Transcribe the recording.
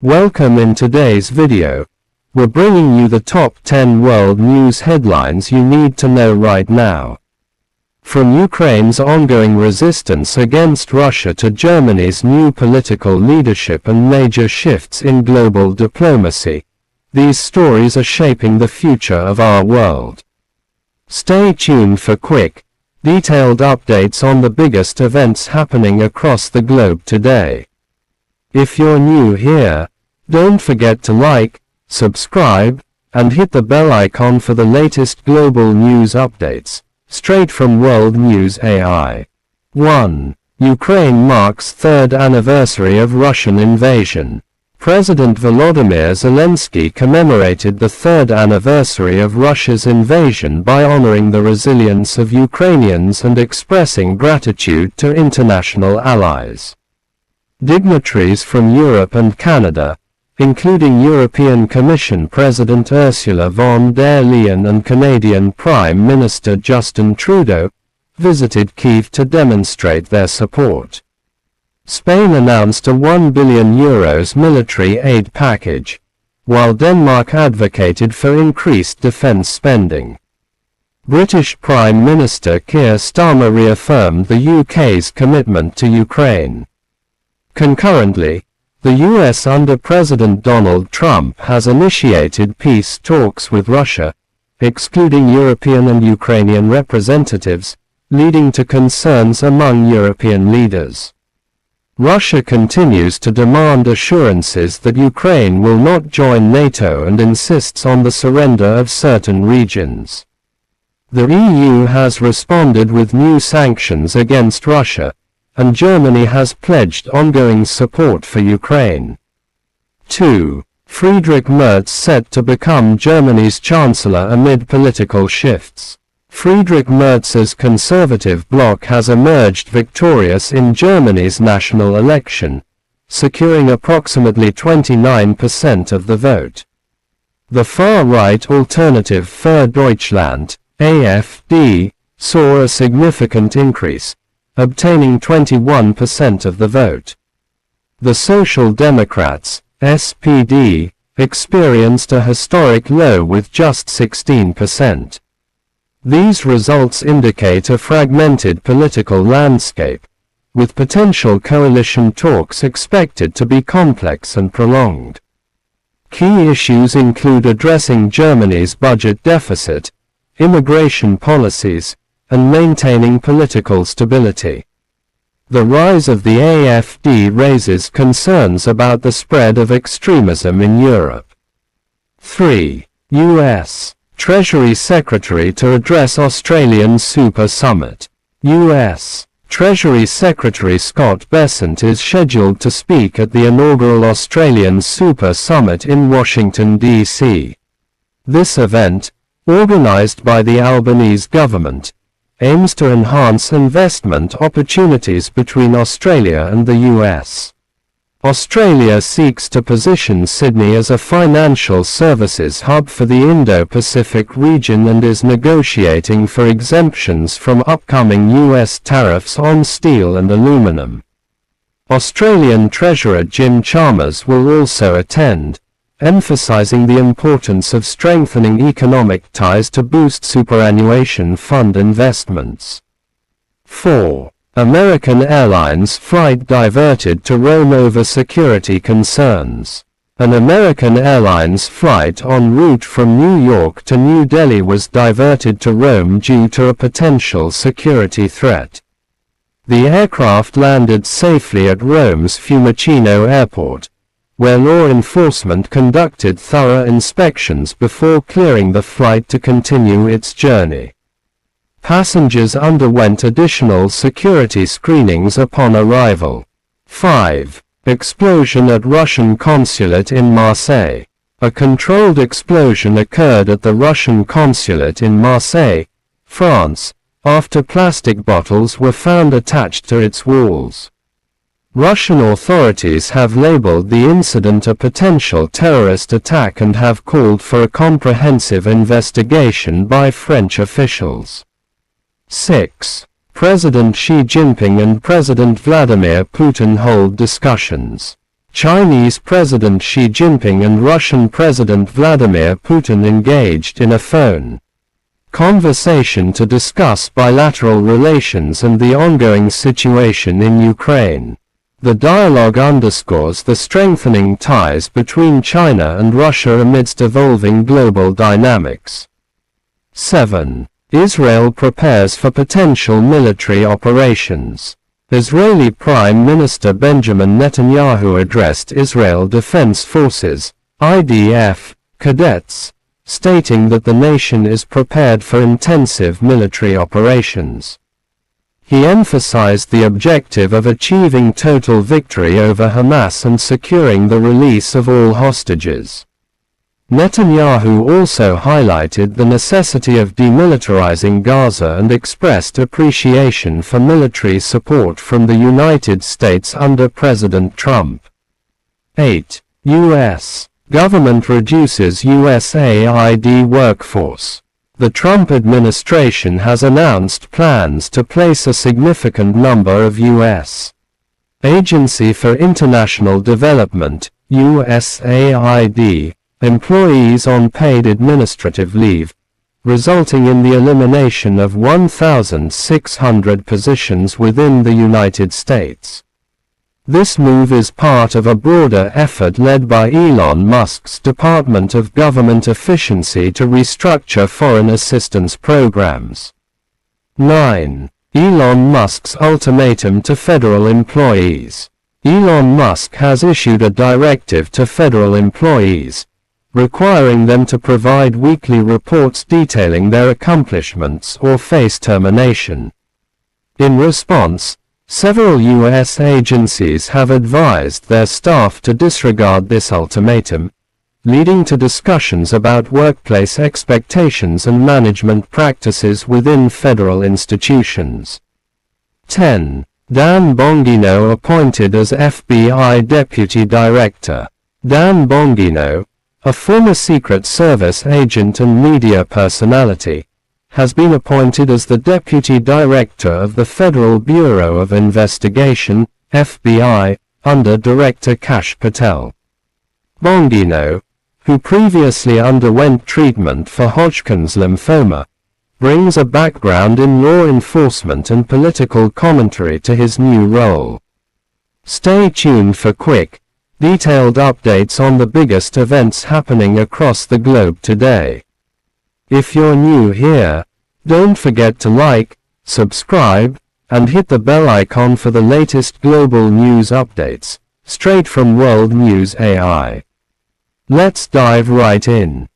Welcome. In today's video, we're bringing you the top 10 world news headlines you need to know right now. From Ukraine's ongoing resistance against Russia to Germany's new political leadership and major shifts in global diplomacy, these stories are shaping the future of our world. Stay tuned for quick, detailed updates on the biggest events happening across the globe today. If you're new here, don't forget to like, subscribe, and hit the bell icon for the latest global news updates, straight from World News AI. 1. Ukraine marks third anniversary of Russian invasion. President Volodymyr Zelensky commemorated the third anniversary of Russia's invasion by honoring the resilience of Ukrainians and expressing gratitude to international allies. Dignitaries from Europe and Canada, including European Commission President Ursula von der Leyen and Canadian Prime Minister Justin Trudeau, visited Kyiv to demonstrate their support. Spain announced a €1 billion military aid package, while Denmark advocated for increased defense spending. British Prime Minister Keir Starmer reaffirmed the UK's commitment to Ukraine. Concurrently, the US under President Donald Trump has initiated peace talks with Russia, excluding European and Ukrainian representatives, leading to concerns among European leaders. Russia continues to demand assurances that Ukraine will not join NATO and insists on the surrender of certain regions. The EU has responded with new sanctions against Russia, and Germany has pledged ongoing support for Ukraine. 2. Friedrich Merz set to become Germany's Chancellor amid political shifts. Friedrich Merz's conservative bloc has emerged victorious in Germany's national election, securing approximately 29% of the vote. The far-right Alternative für Deutschland, AfD, saw a significant increase, obtaining 21% of the vote. The Social Democrats, SPD, experienced a historic low with just 16%. These results indicate a fragmented political landscape, with potential coalition talks expected to be complex and prolonged. Key issues include addressing Germany's budget deficit, immigration policies, and maintaining political stability. The rise of the AfD raises concerns about the spread of extremism in Europe. 3. U.S. Treasury Secretary to address Australian Super Summit. U.S. Treasury Secretary Scott Bessent is scheduled to speak at the inaugural Australian Super Summit in Washington, D.C. This event, organized by the Albanese government, aims to enhance investment opportunities between Australia and the US. Australia seeks to position Sydney as a financial services hub for the Indo-Pacific region and is negotiating for exemptions from upcoming US tariffs on steel and aluminum. Australian Treasurer Jim Chalmers will also attend, emphasizing the importance of strengthening economic ties to boost superannuation fund investments. 4. American Airlines flight diverted to Rome over security concerns. An American Airlines flight en route from New York to New Delhi was diverted to Rome due to a potential security threat. The aircraft landed safely at Rome's Fiumicino Airport, where law enforcement conducted thorough inspections before clearing the flight to continue its journey. Passengers underwent additional security screenings upon arrival. 5. Explosion at Russian Consulate in Marseille. A controlled explosion occurred at the Russian Consulate in Marseille, France, after plastic bottles were found attached to its walls. Russian authorities have labeled the incident a potential terrorist attack and have called for a comprehensive investigation by French officials. 6. President Xi Jinping and President Vladimir Putin hold discussions. Chinese President Xi Jinping and Russian President Vladimir Putin engaged in a phone conversation to discuss bilateral relations and the ongoing situation in Ukraine. The dialogue underscores the strengthening ties between China and Russia amidst evolving global dynamics. 7. Israel prepares for potential military operations. Israeli Prime Minister Benjamin Netanyahu addressed Israel Defense Forces, IDF, cadets, stating that the nation is prepared for intensive military operations. He emphasized the objective of achieving total victory over Hamas and securing the release of all hostages. Netanyahu also highlighted the necessity of demilitarizing Gaza and expressed appreciation for military support from the United States under President Trump. 8. U.S. government reduces USAID workforce. The Trump administration has announced plans to place a significant number of U.S. Agency for International Development, USAID, employees on paid administrative leave, resulting in the elimination of 1,600 positions within the United States. This move is part of a broader effort led by Elon Musk's Department of Government Efficiency to restructure foreign assistance programs. 9. Elon Musk's ultimatum to federal employees. Elon Musk has issued a directive to federal employees, requiring them to provide weekly reports detailing their accomplishments or face termination. In response, several U.S. agencies have advised their staff to disregard this ultimatum, leading to discussions about workplace expectations and management practices within federal institutions. 10. Dan Bongino appointed as FBI Deputy Director. Dan Bongino, a former Secret Service agent and media personality, has been appointed as the Deputy Director of the Federal Bureau of Investigation, FBI, under Director Kash Patel. Bongino, who previously underwent treatment for Hodgkin's lymphoma, brings a background in law enforcement and political commentary to his new role. Stay tuned for quick, detailed updates on the biggest events happening across the globe today. If you're new here, don't forget to like, subscribe, and hit the bell icon for the latest global news updates, straight from World News AI. Let's dive right in.